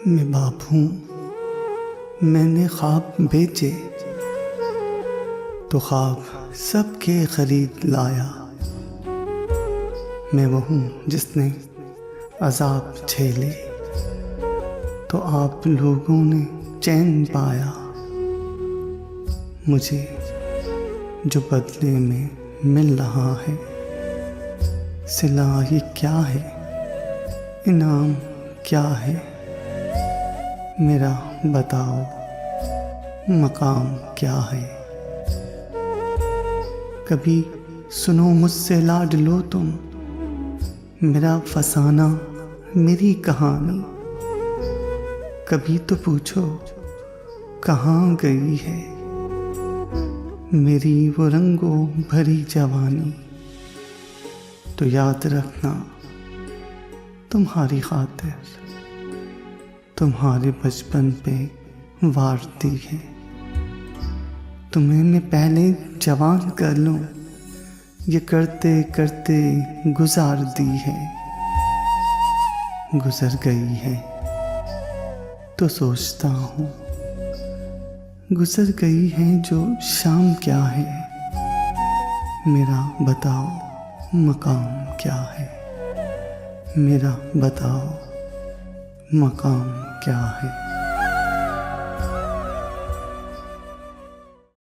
मैं बाप हूँ, मैंने ख्वाब बेचे तो ख्वाब सबके खरीद लाया। मैं वो हूँ जिसने अजाब झेले तो आप लोगों ने चैन पाया। मुझे जो बदले में मिल रहा है, सिला ये क्या है, इनाम क्या है, मेरा बताओ मकाम क्या है। कभी सुनो मुझसे लाड लो तुम, मेरा फसाना मेरी कहानी। कभी तो पूछो कहाँ गई है मेरी वो रंगों भरी जवानी। तो याद रखना तुम्हारी खातिर तुम्हारे बचपन पे वार दी है। तुम्हें मैं पहले जवान कर लूं, ये करते करते गुजार दी है। गुजर गई है तो सोचता हूँ, गुजर गई है जो शाम क्या है, मेरा बताओ मकाम क्या है, मेरा बताओ मकाम क्या है।